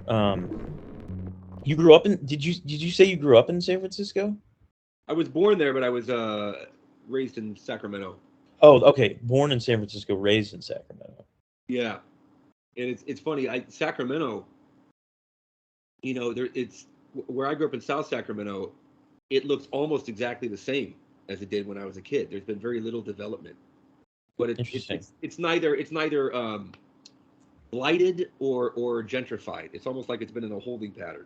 Um, you grew up in? Did you say you grew up in San Francisco? I was born there, but I was raised in Sacramento. Oh, okay. Born in San Francisco, raised in Sacramento. Yeah, and it's funny. Sacramento, there it's where I grew up in South Sacramento. It looks almost exactly the same as it did when I was a kid. There's been very little development, but Interesting. it's neither blighted or gentrified. It's almost like it's been in a holding pattern.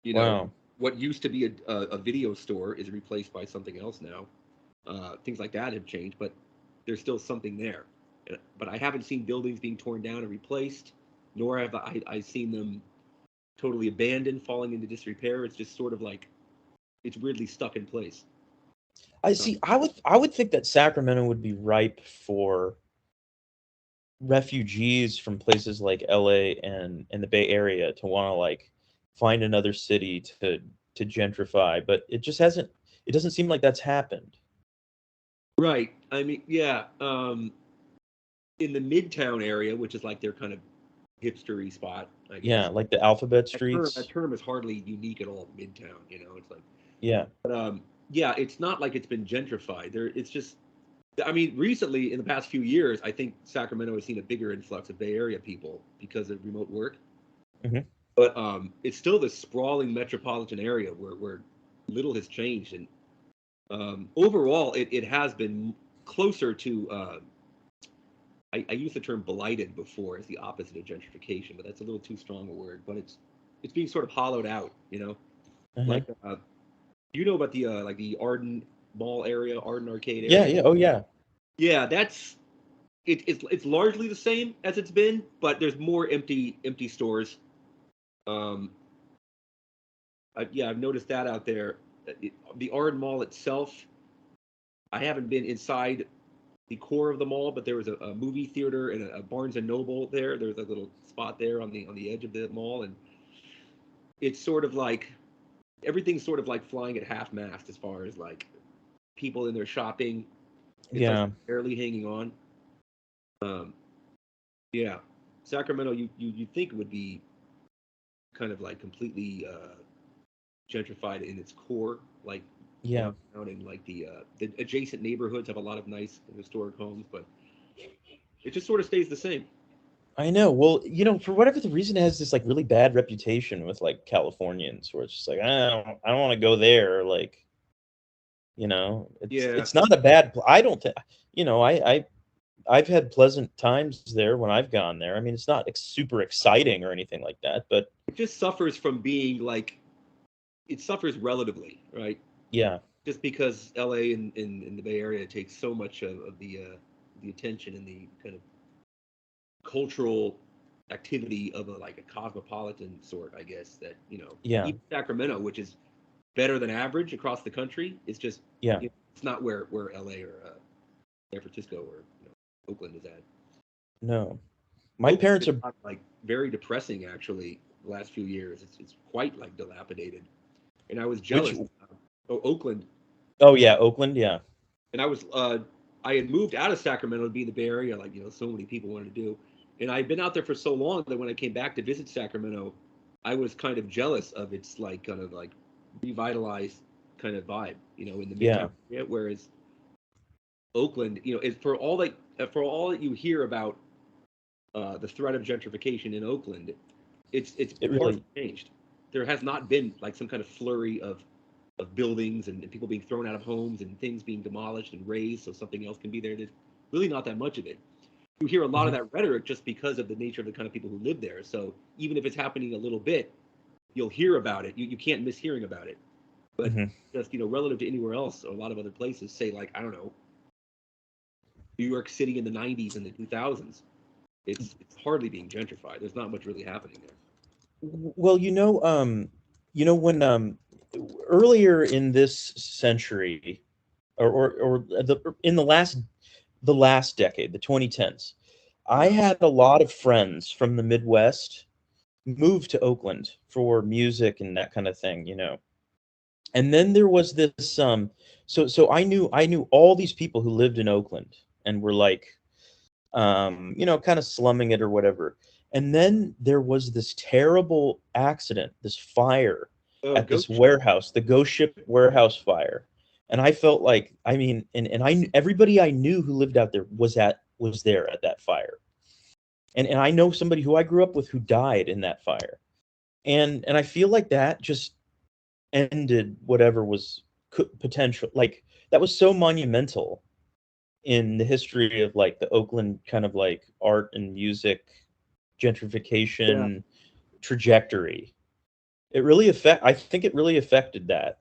You know, Wow. what used to be a video store is replaced by something else now. Things like that have changed, but there's still something there. But I haven't seen buildings being torn down and replaced, nor have I seen them totally abandoned, falling into disrepair. It's just sort of like it's weirdly stuck in place. I Uh, see. I would think that Sacramento would be ripe for refugees from places like LA and the Bay Area to want to like find another city to gentrify, but it just hasn't. It doesn't seem like that's happened. right. I mean, yeah. In the Midtown area, which is like their kind of hipstery spot, I Yeah, guess. like the alphabet That streets. term is hardly unique at all. Midtown, it's like, Yeah. but yeah, it's not like it's been gentrified. It's just, I mean, recently in the past few years, I think Sacramento has seen a bigger influx of Bay Area people because of remote work. Hmm. But it's still this sprawling metropolitan area where little has changed, and overall, it has been closer to. I used the term blighted before as the opposite of gentrification, but that's a little too strong a word. But it's being sort of hollowed out, Uh-huh. like you know about the like the Arden Mall area, Arden Arcade Yeah, area. yeah. Oh, yeah. Yeah, it's largely the same as it's been, but there's more empty stores. Um, yeah, I've noticed that out there. The Arden Mall itself, I haven't been inside the core of the mall, but there was a movie theater and a Barnes and Noble there. There's a little spot there on the edge of the mall, and it's sort of like everything's sort of like flying at half mast as far as like people in their shopping. It's like Yeah. barely hanging on. Um, yeah, Sacramento, you think would be kind of like completely gentrified in its core, like Yeah. downtown, and like the adjacent neighborhoods have a lot of nice historic homes, but it just sort of stays the same. I know. Well, for whatever the reason, it has this like really bad reputation with like Californians, where it's just like I don't want to go there. Like, it's Yeah, it's not a bad. I don't think. I've had pleasant times there when I've gone there. I mean, it's not super exciting or anything like that, but it just suffers from being like it suffers relatively, right? yeah, Just because LA and the Bay Area takes so much of the attention and the kind of cultural activity of a cosmopolitan sort, I guess, that yeah, even Sacramento, which is better than average across the country, is just yeah. it's not where LA or San Francisco or Oakland is at. No, my Oakland parents is are. like very depressing actually. The last few years, it's quite like dilapidated, and I was Which? jealous. Oakland, Oh yeah, Oakland. Yeah. and I had moved out of Sacramento to be in the Bay Area, like so many people wanted to do, and I'd been out there for so long that when I came back to visit Sacramento, I was kind of jealous of its like kind of like revitalized kind of vibe, in the Midtown Yeah. area. Whereas Oakland, is for all that you hear about the threat of gentrification in Oakland, it's It hardly really. changed. There has not been like some kind of flurry of buildings and people being thrown out of homes and things being demolished and razed so something else can be there. There's really not that much of it. You hear a lot of Mhm, that rhetoric just because of the nature of the kind of people who live there. So even if it's happening a little bit, you'll hear about it. You can't miss hearing about it. But mhm. just relative to anywhere else or a lot of other places, say like I don't know, New York City in the '90s and the 2000s, it's hardly being gentrified. There's not much really happening there. Well, when earlier in this century, or in the last decade, the 2010s, I Yeah. had a lot of friends from the Midwest move to Oakland for music and that kind of thing. And then there was this so I knew all these people who lived in Oakland and were like kind of slumming it or whatever. And then there was this terrible accident, this fire Oh, at this ghost ship. warehouse, the Ghost Ship warehouse fire. And I felt like, I mean, and everybody I knew who lived out there was there at that fire. And I know somebody who I grew up with who died in that fire. And I feel like that just ended whatever was potential, like that was so monumental in the history of like the Oakland kind of like art and music Yeah. gentrification trajectory. I think it really affected that.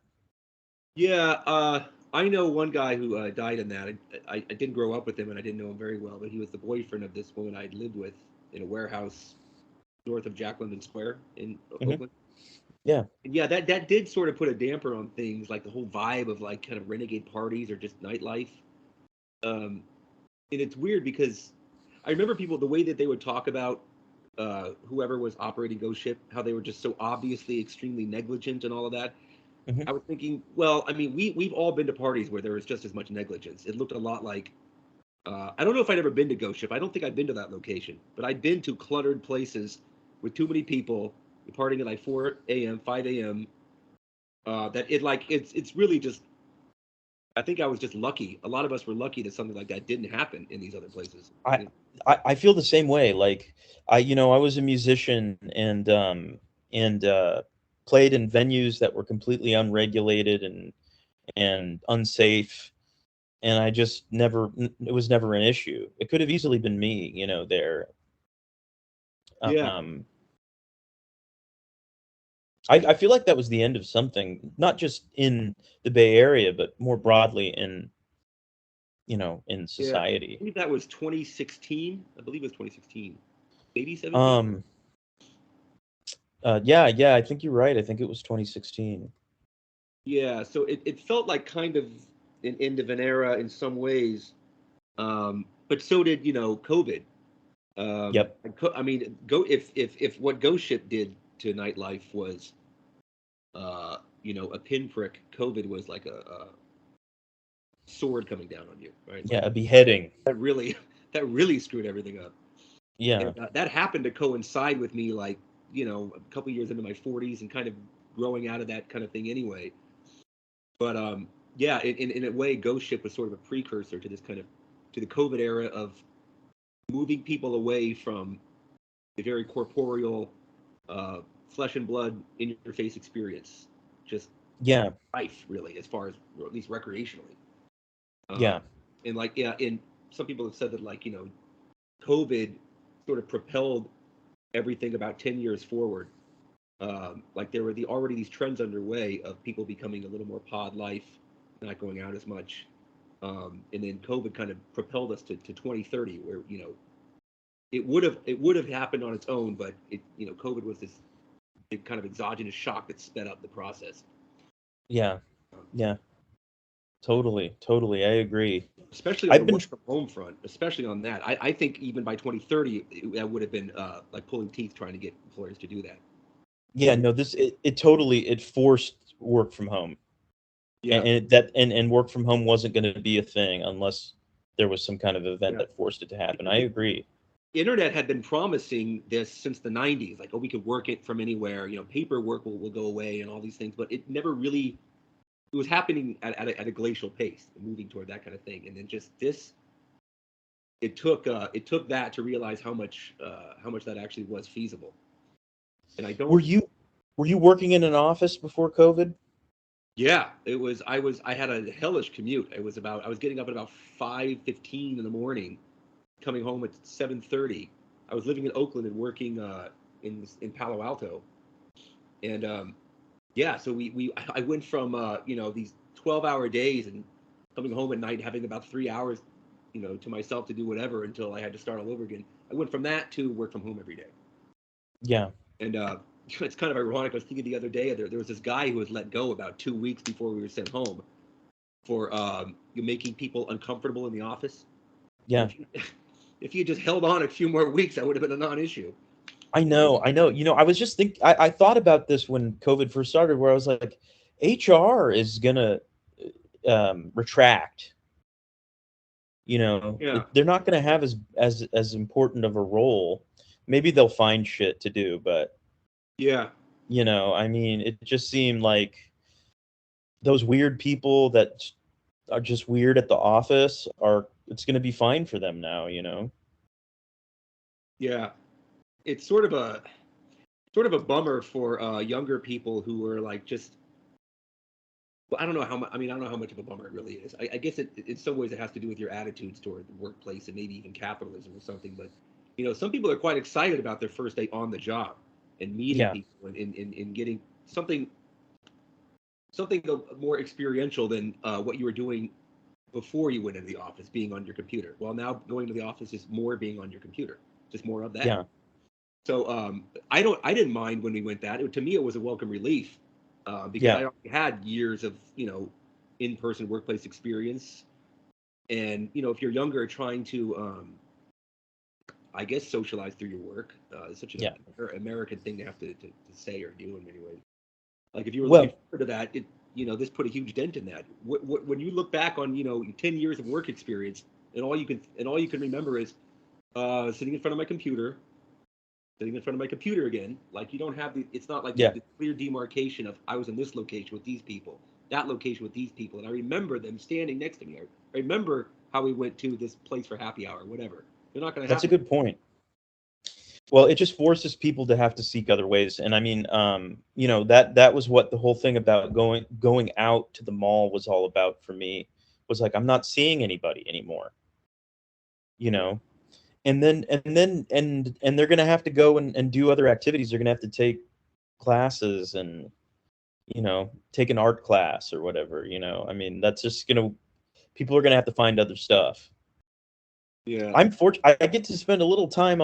Yeah, I know one guy who died in that. I didn't grow up with him, and I didn't know him very well, but he was the boyfriend of this woman I'd lived with in a warehouse north of Jack London Square in Hmm. Oakland. Yeah. And yeah, that did sort of put a damper on things, like the whole vibe of like kind of renegade parties or just nightlife. Um, and it's weird because I remember people the way that they would talk about whoever was operating Ghost Ship, how they were just so obviously extremely negligent and all of that. Hmm. I was thinking, well, I mean, we've all been to parties where there was just as much negligence. It looked a lot like I don't know if I'd ever been to Ghost Ship. I don't think I've been to that location, but I'd been to cluttered places with too many people partying at like 4 a.m., 5 a.m. That it like it's really just. I think I was just lucky. A lot of us were lucky that something like that didn't happen in these other places. I, I feel the same way. Like I was a musician and played in venues that were completely unregulated and unsafe, and I just never it was never an issue. It could have easily been me, there. Yeah, Um, I feel like that was the end of something, not just in the Bay Area, but more broadly in yeah. I society. believe that was 2016. I believe it was 2016, maybe 17. Um, yeah, I think you're right. I think it was 2016. Yeah, so it felt like kind of an end of an era in some ways, but so did COVID. Yep. I mean, go if what Ghost Ship did to nightlife was a pinprick, COVID was like a sword coming down on you, right? Yeah, Like a beheading. that really that really screwed everything up. And Yeah. that happened to coincide with me, like a couple years into my 40s and kind of growing out of that kind of thing anyway. But yeah, in a way, Ghost Ship was sort of a precursor to this kind of to the COVID era of moving people away from the very corporeal, uh, flesh and blood in your face experience, just Yeah. life really, as far as or at least recreationally. Yeah. And like yeah, and some people have said that like COVID sort of propelled everything about 10 years forward. Like there were already these trends underway of people becoming a little more pod life, not going out as much. And then COVID kind of propelled us to 2030, where it would have happened on its own, but COVID was this big kind of exogenous shock that sped up the process. Yeah. Um, Yeah. Totally. I agree. Especially on the I've been work from home front, especially on that. I think even by 2030, that would have been like pulling teeth trying to get employers to do that. Yeah, no, it totally it forced work from home. Yeah, And work from home wasn't going to be a thing unless there was some kind of event yeah. that forced it to happen. I agree. Internet had been promising this since the 90s, like, oh, we could work it from anywhere, paperwork will go away and all these things, but it never really, it was happening at a glacial pace, moving toward that kind of thing. And then just this, it took that to realize how much that actually was feasible. And I Were don't, you were you working in an office before COVID? yeah, I had a hellish commute. I was getting up at about 5:15 in the morning, coming home at 7:30. I was living in Oakland and working in Palo Alto. And yeah, so I went from these 12-hour days and coming home at night having about 3 hours to myself to do whatever until I had to start all over again. I went from that to work from home every day. Yeah. And it's kind of ironic. I was thinking the other day there was this guy who was let go about 2 weeks before we were sent home for making people uncomfortable in the office. And Yeah. if you just held on a few more weeks, that would have been a non-issue. I know. I was just I thought about this when COVID first started, where I was like, HR is gonna retract. Yeah, They're not gonna have as important of a role. maybe they'll find shit to do, but Yeah, I mean, it just seemed like those weird people that are just weird at the office are it's going to be fine for them now. yeah. It's sort of a bummer for younger people who are like just. Well, I don't know how much. I mean, I don't know how much of a bummer it really is. I guess in some ways it has to do with your attitudes toward the workplace and maybe even capitalism or something. But some people are quite excited about their first day on the job and meeting Yeah. people and getting something more experiential than what you were doing before you went into the office, being on your computer. Well, now going to the office is more being on your computer, just more of that. Yeah. So I didn't mind when we went that. To me, it was a welcome relief because Yeah. I already had years of in-person workplace experience, and if you're younger, trying to I guess socialize through your work. It's such an Yeah. American thing to have to say or do in many ways. Like if you were looking Well, forward to that, this put a huge dent in that. When you look back on 10 years of work experience, and all you can remember is sitting in front of my computer, again. Like you don't have it's not like yeah. the clear demarcation of I was in this location with these people, that location with these people, and I remember them standing next to me. I remember how we went to this place for happy hour, whatever. They're not going to That's a happen. good point. Well, it just forces people to have to seek other ways. And I mean, that was what the whole thing about going out to the mall was all about for me. Was like I'm not seeing anybody anymore, you Yeah, know. And they're gonna have to go and do other activities. They're gonna have to take classes and take an art class or whatever. I mean, that's just gonna people are gonna have to find other stuff. yeah, I'm fortunate. I get to spend a little time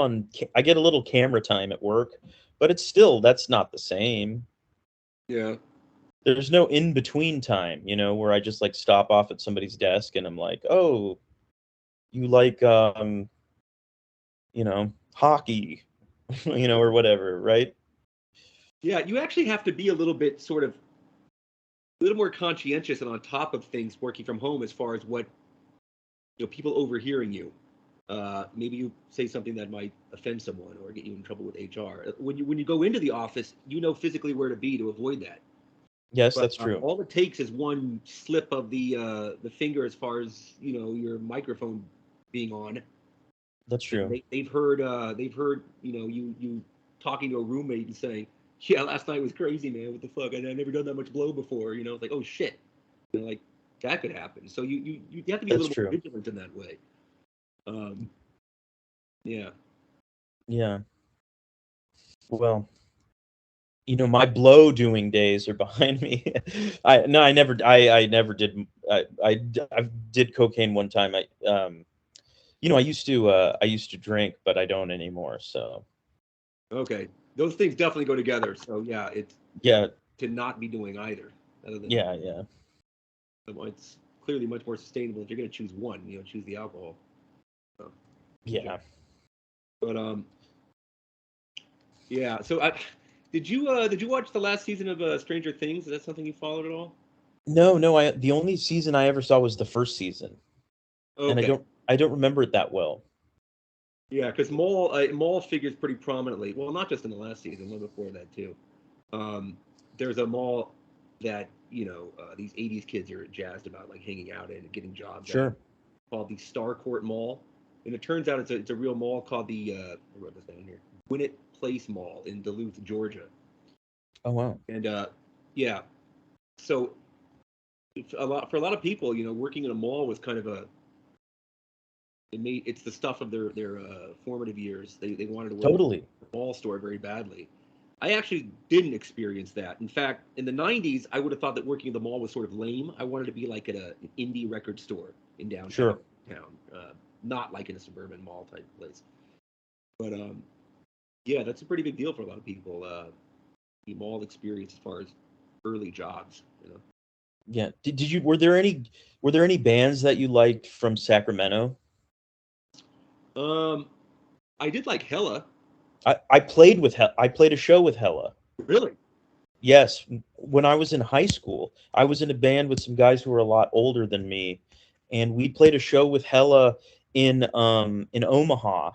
I get a little camera time at work, but that's not the same. yeah. There's no in between time, where I just like stop off at somebody's desk and I'm like, "Oh, you like hockey," or whatever, right? Yeah, you actually have to be a little bit sort of a little more conscientious and on top of things working from home as far as what people overhearing you. Maybe you say something that might offend someone or get you in trouble with HR. When you go into the office, you know physically where to be to avoid that. Yes, But that's true. all it takes is one slip of the finger as far as your microphone being on, That's and true. they've heard you talking to a roommate and saying, "Yeah, last night was crazy, man. What the fuck? I never done that much blow before." It's like, "Oh shit," like that could happen. So you have to be a That's little more true. vigilant in that way. Um, yeah. Yeah. Well, my blow doing days are behind me. I never did. I did cocaine one time. I used to drink, but I don't anymore. So Okay. Those things definitely go together. So yeah, it's yeah, to not be doing either. Other than yeah, yeah, it's clearly much more sustainable if you're going to choose one. Choose the alcohol. So, sure. yeah. But yeah. So did you watch the last season of Stranger Things? Is that something you followed at all? No, no. The only season I ever saw was the first season, and I Okay. don't I don't remember it that well. Yeah, because Maul figures pretty prominently. Well, not just in the last season, one before that too. Um, there's a mall that these '80s kids are jazzed about, like hanging out in and getting jobs at, Sure. called the Starcourt Mall, and it turns out it's a real mall called the I wrote this down here, Gwinnett Place Mall in Duluth, Georgia, Oh wow. and yeah, so for a lot of people, working in a mall was kind of it's the stuff of their formative years. They wanted to work Totally. at a mall store very badly. I actually didn't experience that. In fact, in the '90s, I would have thought that working at the mall was sort of lame. I wanted to be like at an indie record store in downtown, Sure. not like in a suburban mall type place. But yeah, that's a pretty big deal for a lot of people. The mall experience as far as early jobs. Yeah. Did you were there any bands that you liked from Sacramento? Um, I did like Hella. I played a show with Hella. Really? Yes, when I was in high school, I was in a band with some guys who were a lot older than me, and we played a show with Hella in Omaha,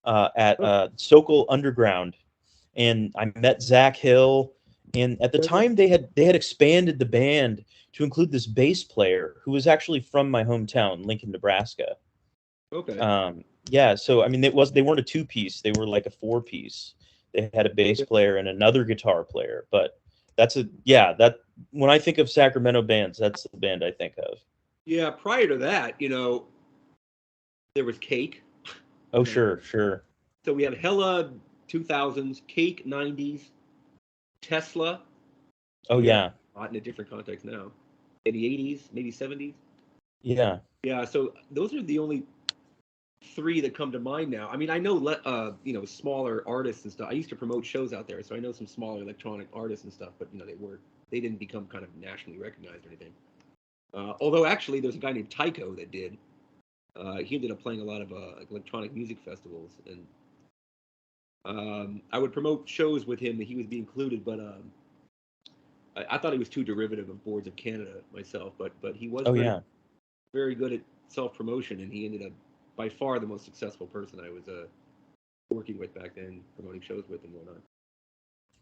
at Oh, Sokol Underground, and I met Zach Hill. And at the yeah, time, they had expanded the band to include this bass player who was actually from my hometown, Lincoln, Nebraska. okay. Yeah, so I mean, they weren't a two piece; they were like a four piece. They had a bass Yeah. player and another guitar player. But that's a yeah that when I think of Sacramento bands, that's the band I think of. Yeah, prior to that, there was Cake. Oh, Uh, sure, sure. so we have Hella 2000s, Cake 90s, Tesla. Oh, Yeah, yeah, not in a different context now. In the 80s, maybe 70s. yeah, Yeah, so those are the only three that come to mind now. I mean, I know smaller artists and stuff. I used to promote shows out there, so I know some smaller electronic artists and stuff. But they didn't become kind of nationally recognized or anything. Although actually, there's a guy named Tycho that did. He ended up playing a lot of like electronic music festivals, and I would promote shows with him that he would be included. But I thought he was too derivative of Boards of Canada myself. But he was oh, very yeah. very good at self promotion, and he ended up by far the most successful person I was working with back then, promoting shows with and whatnot.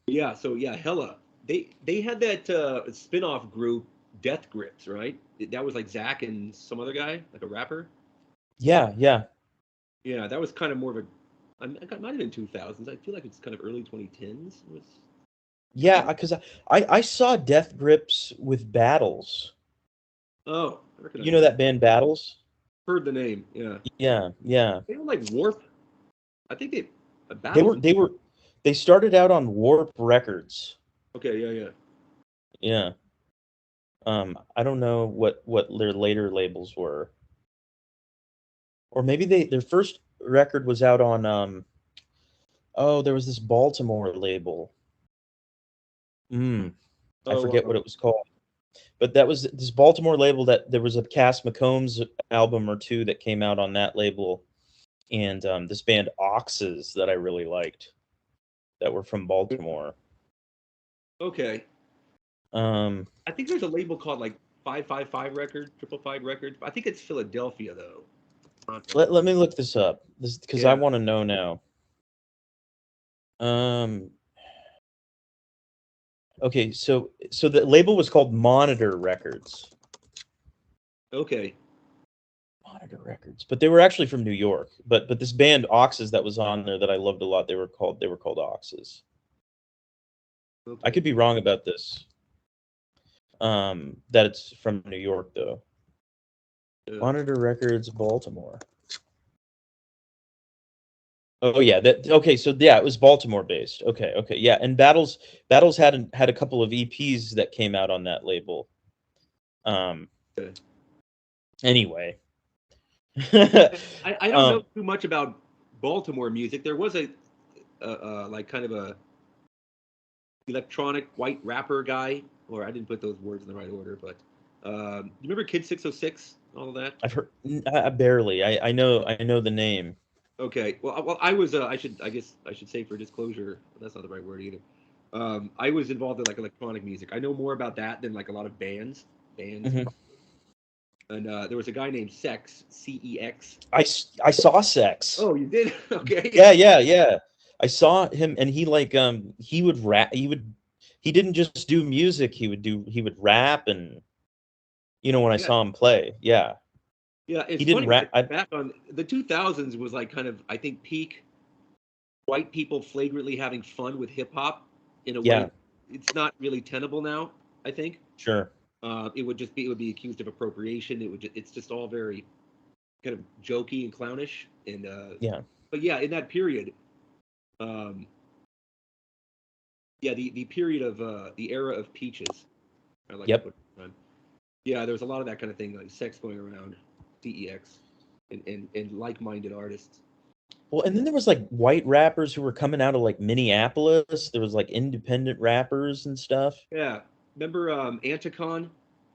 Yeah, so yeah, Hella. They had that spin-off group, Death Grips, right? That was like Zach and some other guy, like a rapper. Yeah, yeah, Yeah, that was kind of more of a. It might have been 2000s. I feel like it's kind of early 2010s. It was. yeah. Because I saw Death Grips with Battles. Oh, I You recognize know that. that band Battles? Heard the name. Yeah, Yeah, yeah. they were like Warp. I think they They battles. were they were they started out on Warp Records. Okay, yeah, yeah. Yeah. I don't know what their later labels were, or maybe their first record was out on oh, there was this Baltimore label. I Oh, forget what it was called. But that was this Baltimore label that there was a Cass McCombs album or two that came out on that label, and this band Oxes that I really liked that were from Baltimore. okay. Um, I think there's a label called like 555 Record, 555 Records. I think it's Philadelphia though. let me look this up, this because I Yeah. want to know now. Um, okay, so the label was called Monitor Records. Okay. Monitor Records, but they were actually from New York. But this band Oxes that was on there that I loved a lot, they were called Oxes. I Okay. could be wrong about this. That it's from New York though. Yeah. Monitor Records, Baltimore. Oh yeah, that okay. So yeah, it was Baltimore based. Okay, okay, yeah. And Battles had a couple of EPs that came out on that label. Um. Okay. Anyway. I don't know um. too much about Baltimore music. There was like kind of a electronic white rapper guy, or I didn't put those words in the right order, but you remember Kid 606, all of that? I've heard barely. I know the name. Okay. Well, I was. I guess I should say for disclosure, that's not the right word either. I was involved in like electronic music. I know more about that than like a lot of bands. Hmm. And there was a guy named Sex, CEX. I saw Sex. Oh, you did? Okay. Yeah, yeah, yeah. I saw him, and he would rap. He didn't just do music. He would rap, and when I Yeah. saw him play, yeah, Yeah. It's he didn't funny when I rap. think back on the 2000s was like kind of I think peak white people flagrantly having fun with hip hop in a way Yeah, it's not really tenable now. I think sure. it would be accused of appropriation. It's just all very kind of jokey and clownish. And Yeah. but yeah, in that period, um, yeah, the period of the era of peaches, I like to Yep. put it on. Yeah, there was a lot of that kind of thing, like sex going around, CEX, and like-minded artists. Well, and then there was like white rappers who were coming out of like Minneapolis. There was like independent rappers and stuff. Yeah, remember Anticon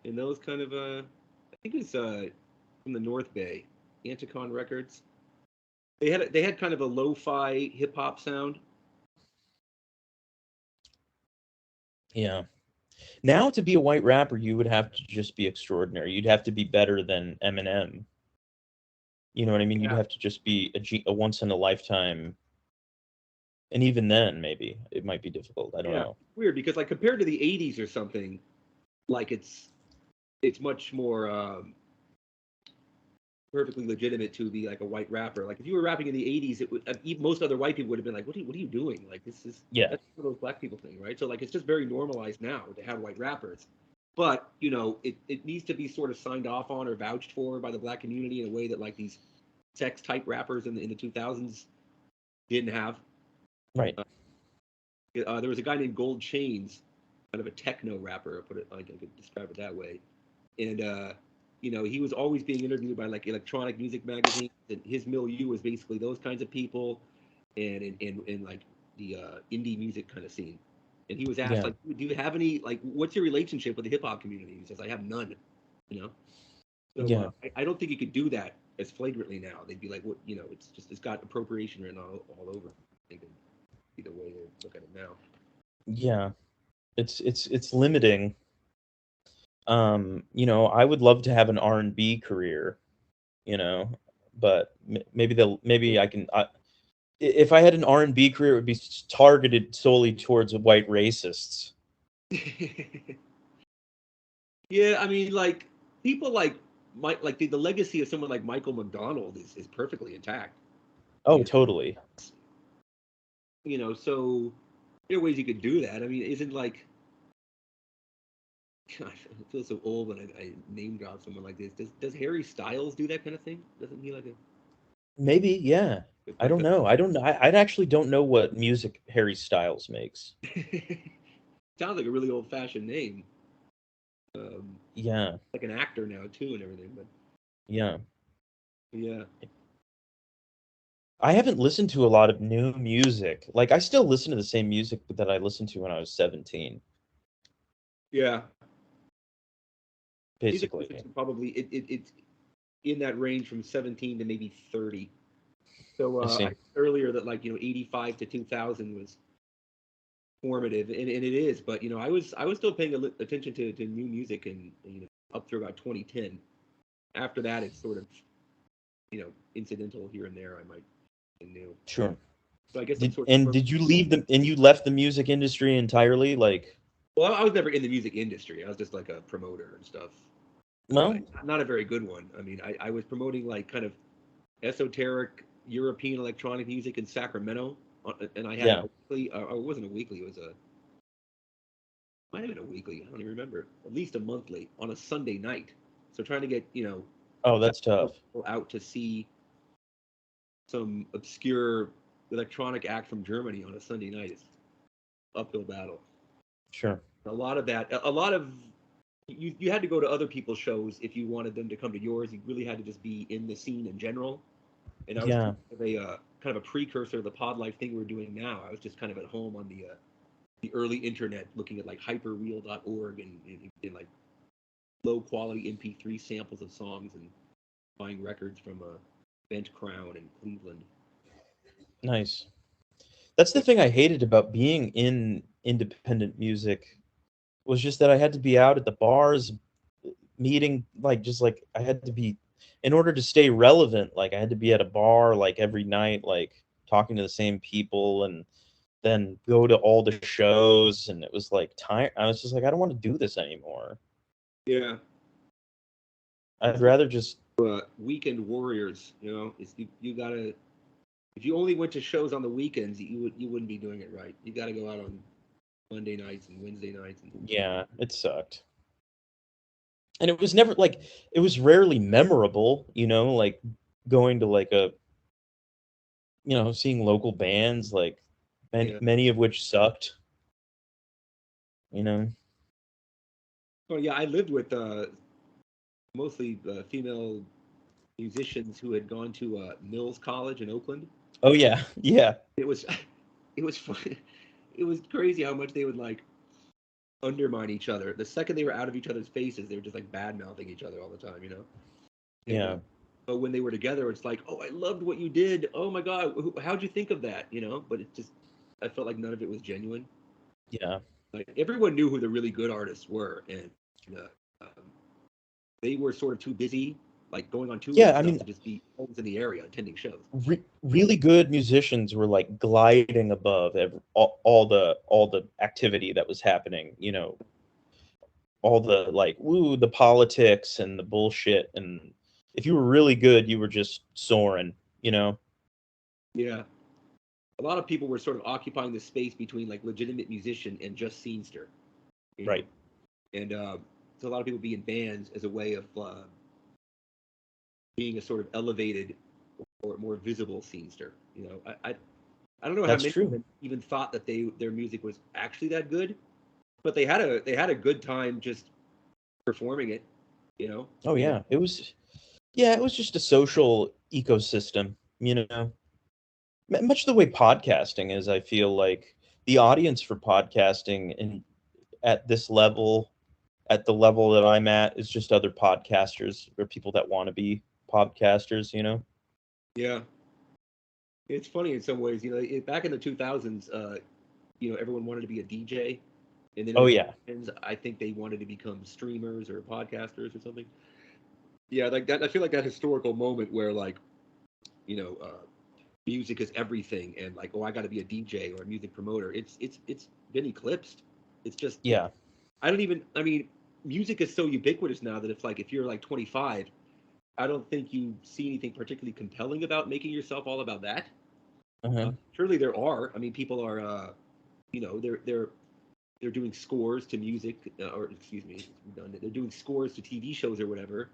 and those kind of I think it's from the North Bay, Anticon Records. They had kind of a lo-fi hip hop sound. Yeah. Now to be a white rapper, you would have to just be extraordinary. You'd have to be better than Eminem. You know what I mean? You'd Yeah, have to just be a once in a lifetime, and even then, maybe it might be difficult. I don't yeah. know. Weird because like compared to the '80s or something, like it's much more perfectly legitimate to be like a white rapper. Like if you were rapping in the '80s, it would most other white people would have been like, what are you doing? Like this is Yeah, that's one of those black people thing, right? So like it's just very normalized now to have white rappers. But you know, it needs to be sort of signed off on or vouched for by the black community in a way that like these sex type rappers in the 2000s didn't have. right. There was a guy named Gold Chains, kind of a techno rapper. Put it like I could describe it that way. And you know, he was always being interviewed by like electronic music magazines, and his milieu was basically those kinds of people, and in like the indie music kind of scene. And he was asked Yeah, like, "Do you have any like, what's your relationship with the hip hop community?" He says, "I have none." You know, so yeah, I don't think you could do that as flagrantly now. They'd be like, "What?" You know, it's got appropriation written all over. I think it'd be the way they look at it now. yeah. It's limiting. You know, I would love to have an R&B career, you know, but maybe I can. If I had an R&B career, it would be targeted solely towards white racists. Yeah, I mean, like people like like the legacy of someone like Michael McDonald is perfectly intact. Oh, You totally. you know, so there are ways you could do that. I mean, isn't like gosh, I feel so old when I name drop someone like this. Does Harry Styles do that kind of thing? Doesn't he like Maybe, yeah. I like don't know. I don't know. I actually don't know what music Harry Styles makes. sounds like a really old fashioned name. Um, Yeah, like an actor now too and everything. But yeah. yeah, I haven't listened to a lot of new music. Like, I still listen to the same music that I listened to when I was 17, yeah. Music I listen basically. to probably it's in that range from 17 to maybe 30. So I I see. said earlier that like 85 to 2000 was formative, and it is. But I was still paying attention to new music, and up through about 2010. After that, it's sort of incidental here and there. I might be new. Sure. So I guess I'm Did sort and of did you leave the and you left the music industry entirely? Like, well. I was never in the music industry. I was just like a promoter and stuff. well, Not a very good one. I mean, I was promoting like kind of esoteric European electronic music in Sacramento, and I had yeah. a weekly. Or it wasn't a weekly. It was a might have been a weekly. I don't even remember. At least a monthly on a Sunday night. So trying to get Oh, that's tough. people out to see some obscure electronic act from Germany on a Sunday night is uphill battle. Sure. A lot of that. A lot of you had to go to other people's shows if you wanted them to come to yours. You really had to just be in the scene in general. And I was Yeah. kind of a precursor to the pod life thing we're doing now. I was just kind of at home on the early internet looking at like hyperreal.org and like low quality MP3 samples of songs and buying records from a Bent Crown in Cleveland. Nice. That's the thing I hated about being in independent music was just that I had to be out at the bars meeting like just like I had to be in order to stay relevant, like I had to be at a bar like every night, like talking to the same people and then go to all the shows and it was like time I was just like I don't want to do this anymore. Yeah, I'd it's like rather just weekend warriors. You gotta if you only went to shows on the weekends, you wouldn't be doing it right. You got to go out on Monday nights and Wednesday nights and yeah, it sucked. And it was never like it was rarely memorable, like going to like seeing local bands like many, yeah. many of which sucked, you know. Oh yeah, I lived with mostly female musicians who had gone to Mills College in Oakland. Oh yeah, yeah, It was it was fun. It was crazy how much they would like undermine each other. The second they were out of each other's faces, they were just like bad mouthing each other all the time. And yeah, but when they were together, it's like, oh, I loved what you did. Oh my God, how'd you think of that? But it just, I felt like none of it was genuine. yeah, Like everyone knew who the really good artists were, and uh, um, they were sort of too busy like going on tour Yeah, and I stuff mean, to just be always in the area attending shows. really good musicians were like gliding above all the activity that was happening. All the like the politics and the bullshit, and if you were really good, you were just soaring. Yeah, a lot of people were sort of occupying the space between like legitimate musician and just scenester, you know, Right. and so a lot of people be in bands as a way of being a sort of elevated or more visible scenester. I don't know how That's many of true. them even thought that their music was actually that good, but they had a good time just performing it, you know. Oh And yeah, it was just a social ecosystem. Much the way podcasting is. I feel like the audience for podcasting and at this level, at the level that I'm at, is just other podcasters or people that want to be podcasters. yeah, it's funny in some ways. Back in the 2000s, everyone wanted to be a DJ, and then in Oh the yeah. 2010s, I think they wanted to become streamers or podcasters or something. Yeah, like that. I feel like that historical moment where like you know, music is everything, and like, oh, I got to be a DJ or a music promoter. It's been eclipsed. It's just Yeah. I don't even. I mean, music is so ubiquitous now that if you're like 25, I don't think you see anything particularly compelling about making yourself all about that. Uh-huh. Surely there are. I mean, people are, they're doing scores to music, or excuse me, it's redundant. They're doing scores to TV shows or whatever,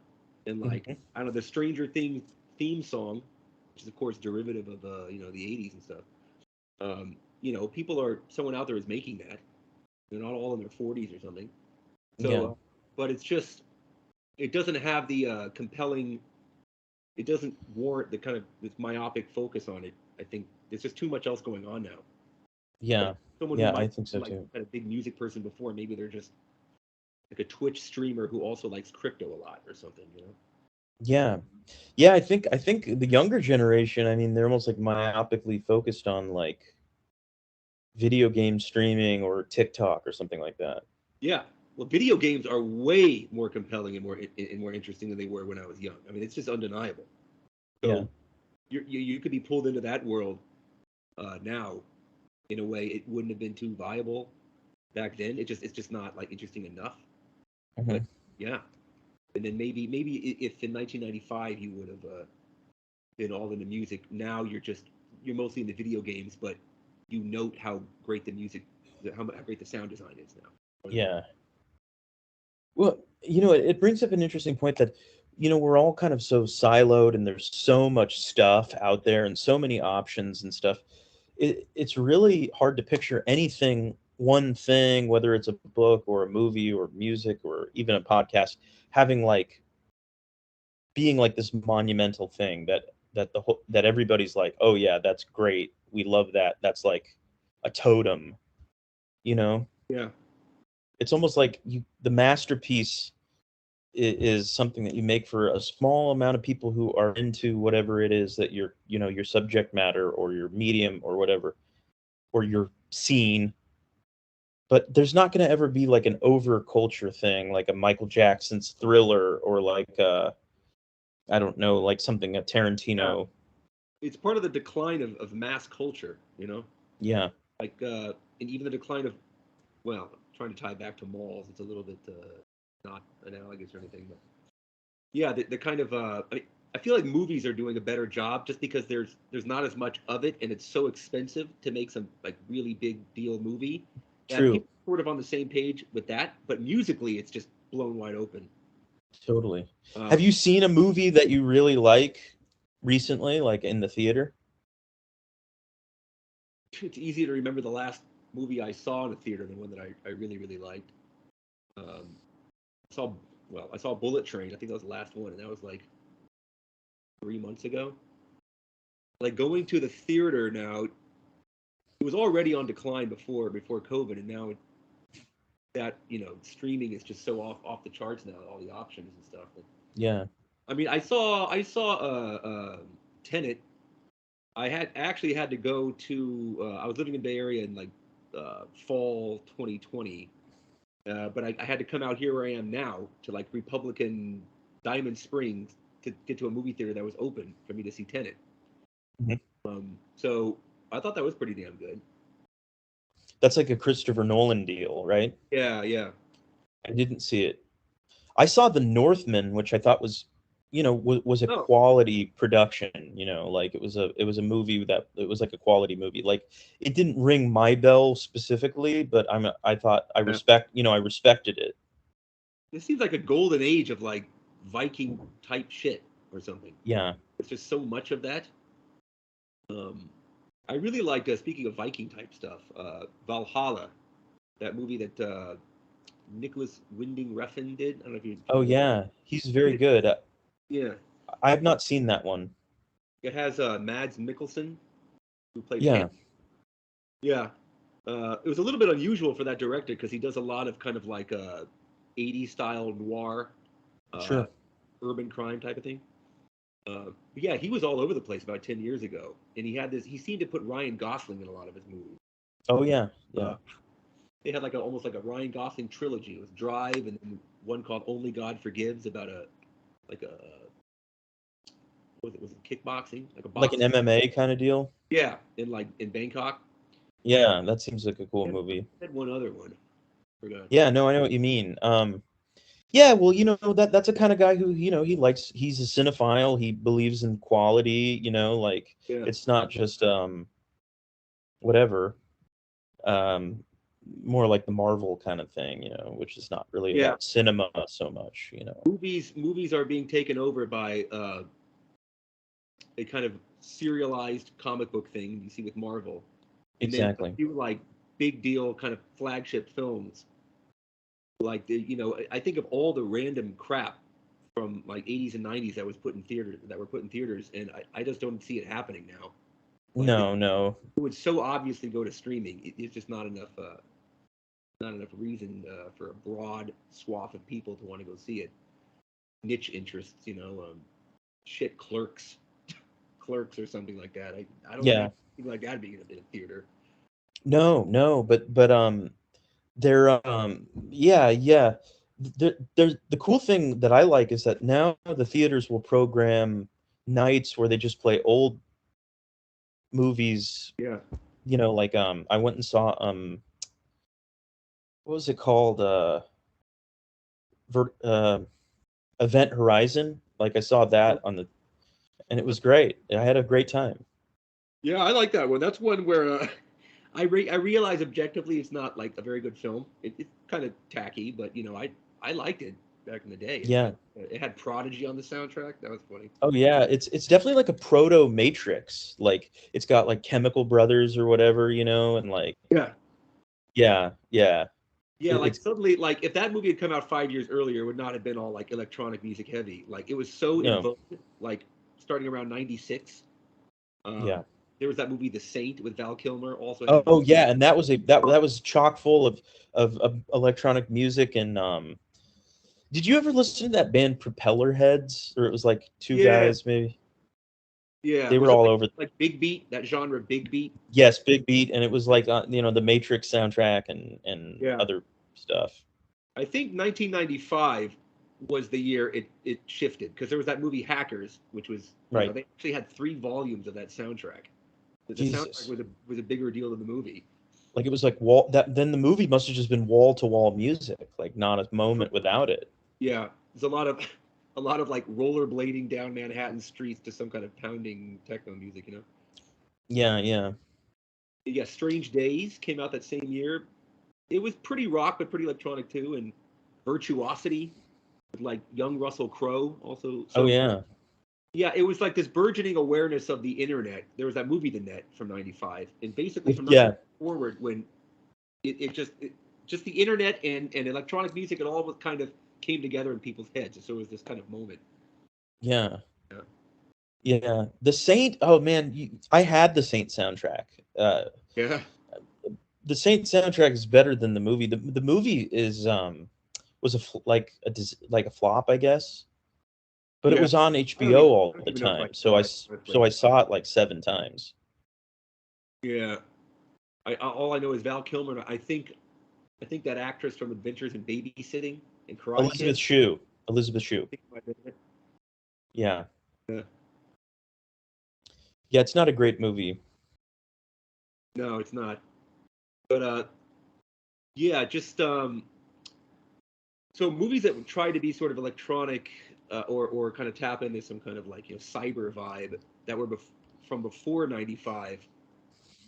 and like Hmm. I don't know, the Stranger Things theme song, which is of course derivative of the '80s and stuff. People are someone out there is making that. They're not all in their 40s or something. Yeah. So, but it's just it doesn't have the compelling. It doesn't warrant the kind of this myopic focus on it. I think there's just too much else going on now. Like Yeah. someone who Yeah, might I think so have like too. had a big music person before, maybe they're just like a Twitch streamer who also likes crypto a lot or something. Yeah. Yeah, I think the younger generation, I mean, they're almost like myopically focused on like video game streaming or TikTok or something like that. Yeah. Well, video games are way more compelling and more interesting than they were when I was young. I mean, it's just undeniable. Yeah. So you could be pulled into that world now in a way it wouldn't have been too viable back then. It's just not like interesting enough. But Hmm. yeah, and then maybe if in 1995 you would have been all into music, now you're mostly into video games, but you note how great the music, how great the sound design is now. Yeah. Well, it brings up an interesting point that, we're all kind of so siloed and there's so much stuff out there and so many options and stuff. It's really hard to picture anything, one thing, whether it's a book or a movie or music or even a podcast, having like being like this monumental thing that everybody's like, oh yeah, that's great. We love that. That's like a totem, you know? Yeah, It's almost like the masterpiece is something that you make for a small amount of people who are into whatever it is that your subject matter or your medium or whatever, or your scene. But there's not going to ever be like an over culture thing, like a Michael Jackson's Thriller, or like I don't know, like something a yeah. Tarantino. It's part of the decline of mass culture. Yeah. Like and even the decline of, well, trying to tie back to malls. It's a little bit not analogous or anything, but yeah, the kind of I feel like movies are doing a better job just because there's not as much of it and it's so expensive to make some like really big deal movie that True. people are sort of on the same page with that, but musically it's just blown wide open. Totally. Have Um, you seen a movie that you really like recently, like in the theater? it's easier to remember the last movie I saw in a theater than one that I really really liked. Um, I saw I saw Bullet Train. I think that was the last one, and that was like 3 months ago. Like going to the theater now, it was already on decline before COVID, and now that streaming is just so off the charts now, all the options and stuff. Yeah. I mean, I saw Tenet. I had actually had to go to. I was living in Bay Area in like fall 2020, but I had to come out here where I am now to like Republican Diamond Springs to to get to a movie theater that was open for me to see Tenet. Mhm. So I thought that was pretty damn good. That's like a Christopher Nolan deal, right? Yeah, yeah. I didn't see it. I saw The Northman, which I thought was, was a Oh, quality production. Like it was a movie that it was like a quality movie. Like it didn't ring my bell specifically, but I thought yeah. I respected it. This seems like a golden age of like Viking type shit or something. Yeah. It's just so much of that. Um, I really liked, speaking of Viking type stuff, Valhalla, that movie that Nicholas Winding Refn did. I don't know if you Oh know. yeah, he's very good. Yeah, I have not seen that one. it has Mads Mikkelsen who played Ham. Yeah, Yeah, it was a little bit unusual for that director because he does a lot of kind of like 80s style noir, uh, sure. urban crime type of thing. But yeah, he was all over the place about 10 years ago, and he had this. He seemed to put Ryan Gosling in a lot of his movies. Oh yeah, Uh, yeah. they had like almost like a Ryan Gosling trilogy. It was Drive, and then one called Only God Forgives about a like a was it kickboxing, like a Like an boxing. MMA kind of deal. Yeah, in Bangkok. Yeah, that seems like a cool He movie. had one other one. Forgot. Yeah, no, I know what you mean. Yeah, well, that's a kind of guy who, he's a cinephile. He believes in quality, like Yeah, it's not just whatever, um more like the Marvel kind of thing, which is not really yeah. about cinema so much. Movies are being taken over by a kind of serialized comic book thing you see with Marvel, and then a Exactly. few like big deal kind of flagship films. Like I think of all the random crap from like 80s and 90s that were put in theaters, and I just don't see it happening now. Like No, no. it would so obviously go to streaming. It's just not enough reason for a broad swath of people to want to go see it. Niche interests, shit, clerks or something like that. I don't Yeah. imagine something like that being in a theater. No, no, but they're yeah, yeah. There's the cool thing that I like is that now the theaters will program nights where they just play old movies, Yeah. like I went and saw what was it called? Ver, Event Horizon. Like I saw that on the and it was great. I had a great time. Yeah, I like that one. That's one where I realize objectively it's not like a very good film. It's kind of tacky, but I liked it back in the day. Yeah. It had Prodigy on the soundtrack. That was funny. Oh yeah, it's definitely like a proto Matrix. Like it's got like Chemical Brothers or whatever, and like Yeah. yeah, yeah. Yeah, It, like it's suddenly, like if that movie had come out 5 years earlier, it would not have been all like electronic music heavy. Like it was so in no, vogue, like starting around '96. Um, yeah. there was that movie The Saint with Val Kilmer, also had Oh yeah, and that was chock full of electronic music and did you ever listen to that band Propeller Heads? Or it was like two yeah, guys maybe. yeah. They Was were it all over. like Big Beat, that genre, Big Beat? Yes, Big Beat, and it was like the Matrix soundtrack and Yeah. other stuff. I think 1995 was the year it shifted because there was that movie Hackers, which was Right. they actually had 3 volumes of that soundtrack. The soundtrack Jesus. was a bigger deal than the movie. Like it was like wall that then the movie must have just been wall to wall music, like not a moment without it. Yeah, there's a lot of a lot of like rollerblading down Manhattan streets to some kind of pounding techno music. Yeah, yeah. Yeah, Strange Days came out that same year. It was pretty rock but pretty electronic too, and Virtuosity with like young Russell Crowe also. Oh So yeah. yeah, it was like this burgeoning awareness of the internet. There was that movie The Net from '95, and basically from '95 Yeah. forward, when just the internet and electronic music, it all was kind of came together in people's heads. So it was this kind of moment. Yeah. Yeah. Yeah. The Saint, oh man, I had the Saint soundtrack. Uh Yeah. the Saint soundtrack is better than the movie. The movie is was like a flop, I guess. But it Yeah. was on I HBO all don't the even know if I time. So saw I it, s- honestly. so I saw it like 7 times. Yeah. All I know is Val Kilmer. I think that actress from Adventures in Babysitting and Karate Kid. Elizabeth Shue. Elizabeth Shue. I think it might have been it. Yeah. Yeah. Yeah, it's not a great movie. No, it's not. But yeah, just so movies that would try to be sort of electronic or kind of tap into some kind of like cyber vibe that were from before '95.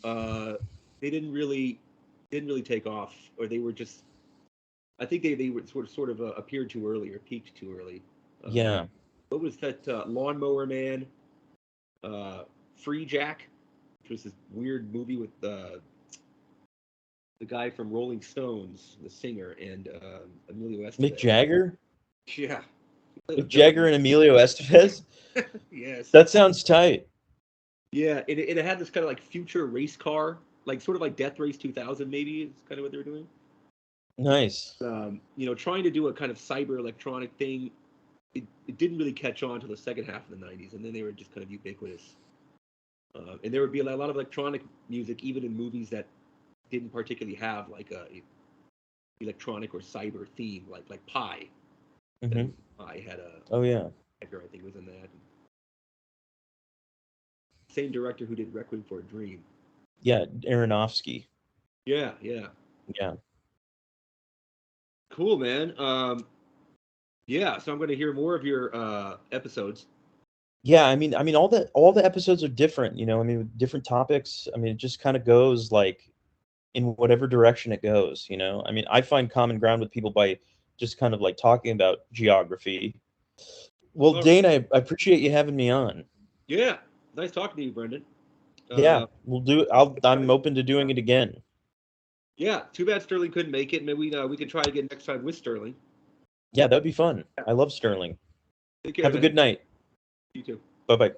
They didn't really take off, or they were just. I think they were sort of appeared too early or peaked too early. Yeah. What was that? Lawnmower Man, uh, Free Jack, which was this weird movie with the guy from Rolling Stones, the singer, and Emilio Mick Estevez. Jagger? Yeah, he played a Mick villain. Jagger and Emilio Estevez? Yes. That sounds tight. Yeah, it had this kind of like future race car, like sort of like Death Race 2000, maybe is kind of what they were doing. Nice. Trying to do a kind of cyber electronic thing. It didn't really catch on until the second half of the '90s, and then they were just kind of ubiquitous. And there would be a lot of electronic music, even in movies that didn't particularly have like a electronic or cyber theme, like Pi. That Hmm. movie Pi had a Oh, yeah. hacker, I think, was in that. Same director who did Requiem for a Dream. Yeah, Aronofsky. Yeah, yeah. Yeah. Cool, man. Yeah, so I'm going to hear more of your episodes. Yeah, I mean all the episodes are different, I mean, different topics. I mean, it just kind of goes like in whatever direction it goes, I mean, I find common ground with people by just kind of like talking about geography. Well, All right. Dane, I appreciate you having me on. Yeah, nice talking to you, Brendan. Yeah, Uh, we'll do I'm open to doing it again. yeah, too bad Sterling couldn't make it. Maybe we can try again next time with Sterling. Yeah, that'd be fun. I love Sterling. Take care, Have a man. good night. You too. Bye-bye.